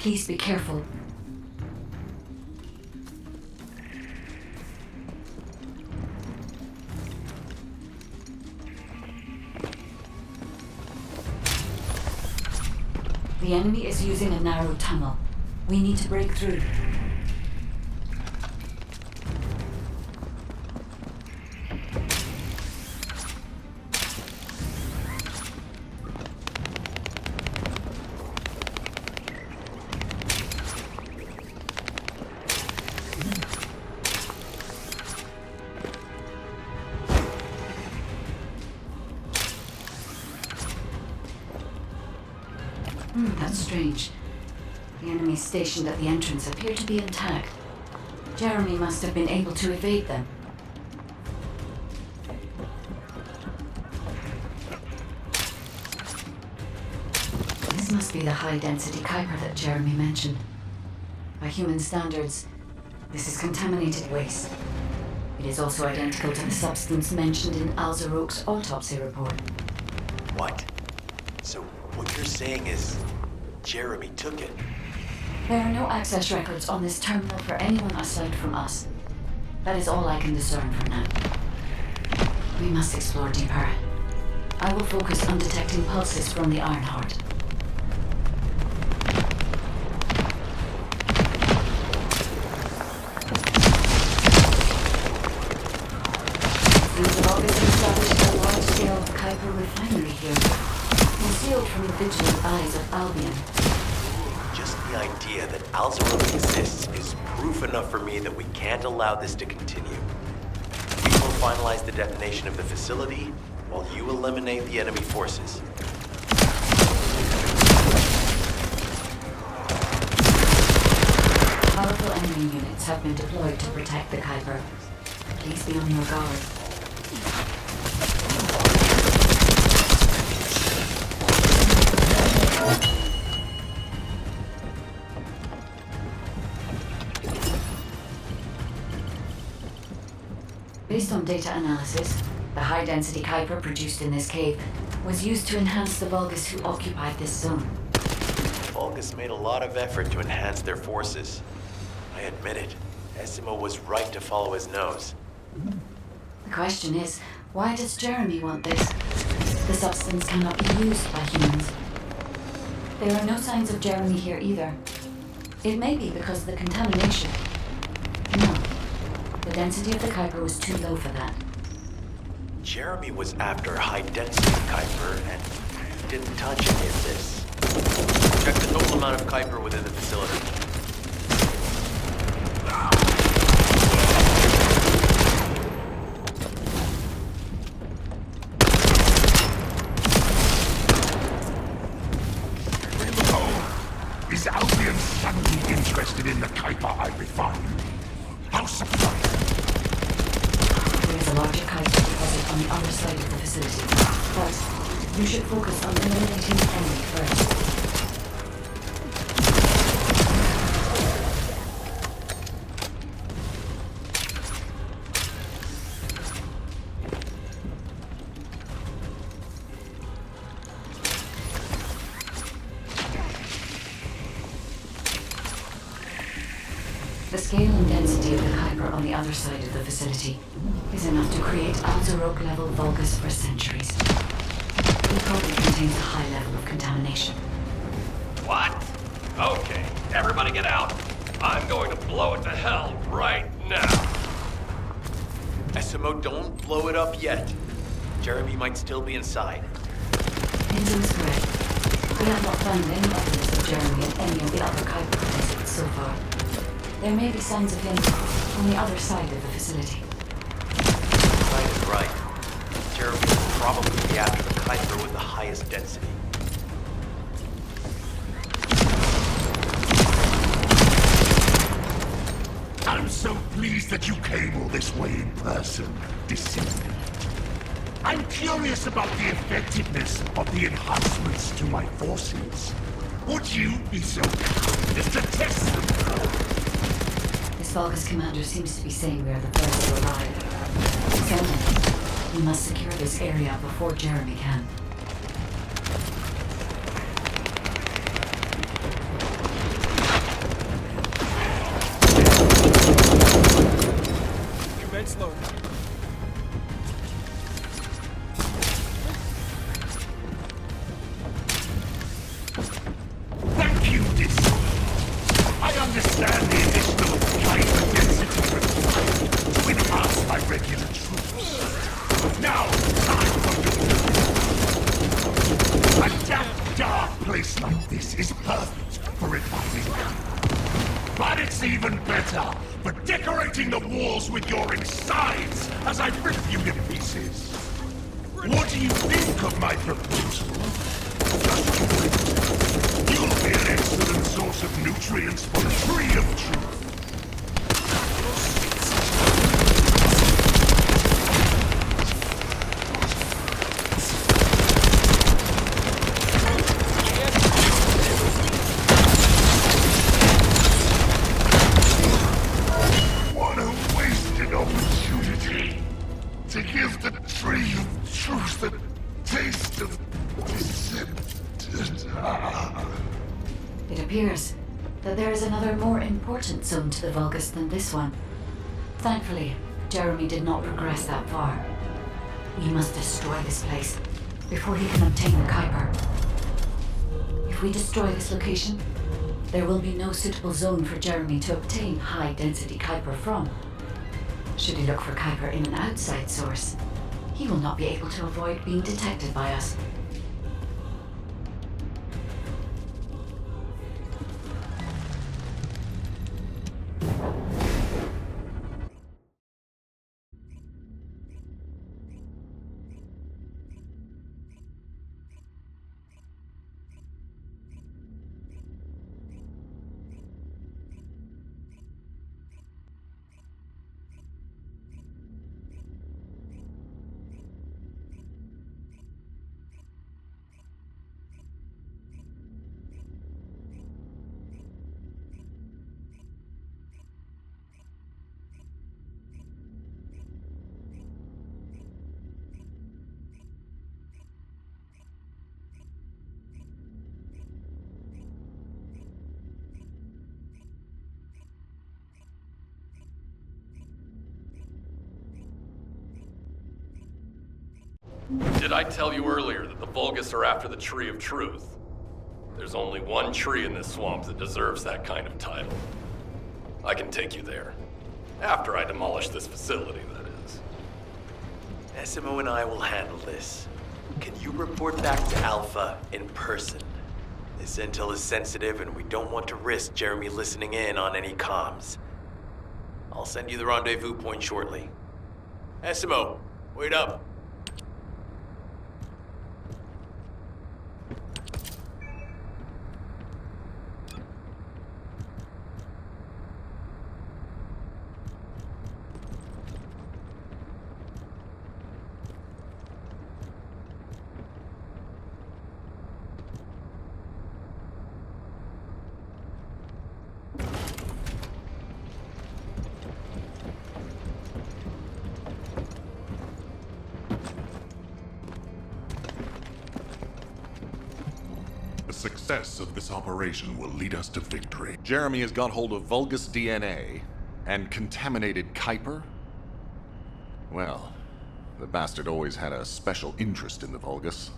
Please be careful. The enemy is using a narrow tunnel. We need to break through. That's strange. The enemies stationed at the entrance appear to be intact. Jeremy must have been able to evade them. This must be the high-density Kuiper that Jeremy mentioned. By human standards, this is contaminated waste. It is also identical to the substance mentioned in Alzarok's autopsy report. What? So what you're saying is Jeremy took it? There are no access records on this terminal for anyone aside from us. That is all I can discern for now. We must explore deeper. I will focus on detecting pulses from the Ironheart. These have all been established a large-scale Kuiper refinery here, concealed from the vigilant eyes of Albion. Just the idea that Alzarok exists is proof enough for me that we can't allow this to continue. We will finalize the detonation of the facility while you eliminate the enemy forces. Powerful enemy units have been deployed to protect the Kuiper. Please be on your guard. Based on data analysis, the high-density Kuiper produced in this cave was used to enhance the Vulgus who occupied this zone. Vulgus made a lot of effort to enhance their forces. I admit it. Essimo was right to follow his nose. The question is, why does Jeremy want this? The substance cannot be used by humans. There are no signs of Jeremy here either. It may be because of the contamination. No. The density of the Kuiper was too low for that. Jeremy was after high-density Kuiper and didn't touch any of this. Check the total amount of Kuiper within the facility. Is Albion suddenly interested in the Kuiper I refined? How surprising! There is a larger Kuiper deposit on the other side of the facility. But you should focus on eliminating the enemy first. The scale and density of the Kuiper on the other side of the facility is enough to create Alzarok-level Vulgus for centuries. It probably contains a high level of contamination. What? Okay, everybody get out. I'm going to blow it to hell right now. Essimo, don't blow it up yet. Jeremy might still be inside. Enzo is correct. We have not found any evidence of Jeremy in any of the other Kuiper deposits so far. There may be signs of him on the other side of the facility. Clyde is right. Jeremy will probably be after the Kuiper with the highest density. I'm so pleased that you came all this way in person, Descendant. I'm curious about the effectiveness of the enhancements to my forces. Would you be so kind as to test them? This Vulgus commander seems to be saying we are the first to arrive. So, we must secure this area before Jeremy can. understand the additional Kuiper density required to enhance my regular troops. Now, time for you. A damp, dark place like this is perfect for reviving Kuiper. But it's even better for decorating the walls with your insides as I rip you to pieces. What do you think of my proposal? Just you wait. You'll be an excellent source of nutrients for the Tree of Truth. What a wasted opportunity to give the Tree of Truth a taste of Descendant. It appears that there is another more important zone to the Vulgus than this one. Thankfully, Jeremy did not progress that far. We must destroy this place before he can obtain the Kuiper. If we destroy this location, there will be no suitable zone for Jeremy to obtain high-density Kuiper from. Should he look for Kuiper in an outside source, he will not be able to avoid being detected by us. Did I tell you earlier that the Vulgus are after the Tree of Truth? There's only one tree in this swamp that deserves that kind of title. I can take you there. After I demolish this facility, that is. Essimo and I will handle this. Can you report back to Alpha in person? This intel is sensitive and we don't want to risk Jeremy listening in on any comms. I'll send you the rendezvous point shortly. Essimo, wait up. The success of this operation will lead us to victory. Jeremy has got hold of Vulgus DNA and contaminated Kuiper? Well, the bastard always had a special interest in the Vulgus.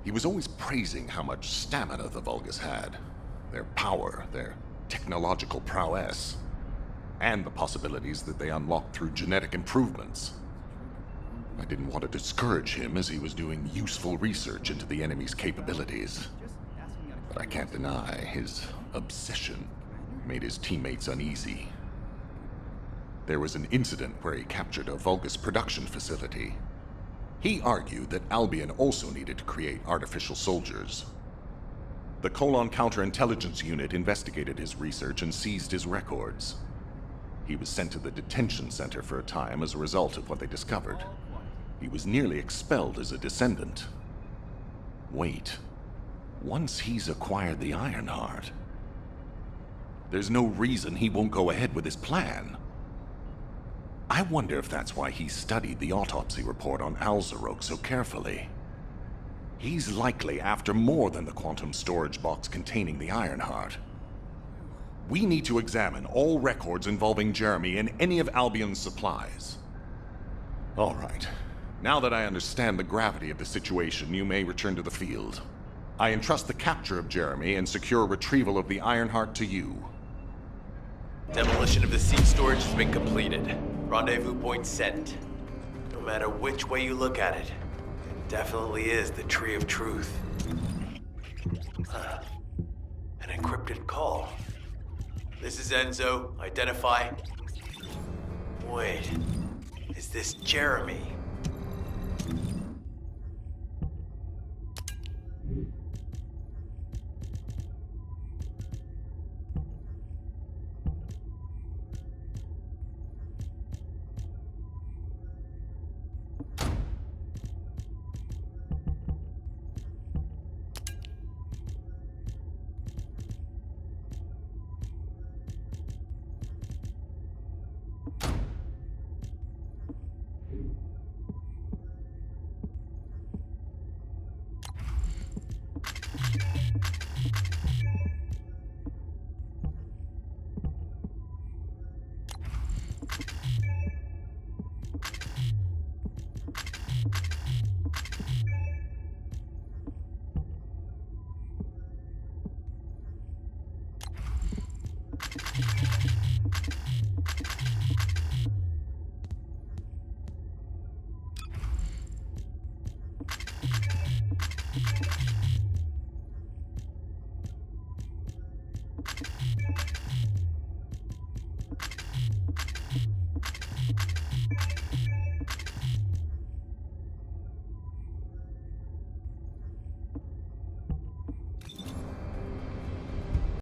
He was always praising how much stamina the Vulgus had, their power, their technological prowess, and the possibilities that they unlocked through genetic improvements. I didn't want to discourage him as he was doing useful research into the enemy's capabilities. But I can't deny his obsession made his teammates uneasy. There was an incident where he captured a Vulgus production facility. He argued that Albion also needed to create artificial soldiers. The Colon Counterintelligence Unit investigated his research and seized his records. He was sent to the detention center for a time as a result of what they discovered. He was nearly expelled as a descendant. Wait. Once he's acquired the Ironheart, there's no reason he won't go ahead with his plan. I wonder if that's why he studied the autopsy report on Alzarok so carefully. He's likely after more than the quantum storage box containing the Ironheart. We need to examine all records involving Jeremy and any of Albion's supplies. All right. Now that I understand the gravity of the situation, you may return to the field. I entrust the capture of Jeremy and secure retrieval of the Ironheart to you. Demolition of the seed storage has been completed. Rendezvous point set. No matter which way you look at it, it definitely is the Tree of Truth. Huh. An encrypted call. This is Enzo. Identify. Wait, is this Jeremy?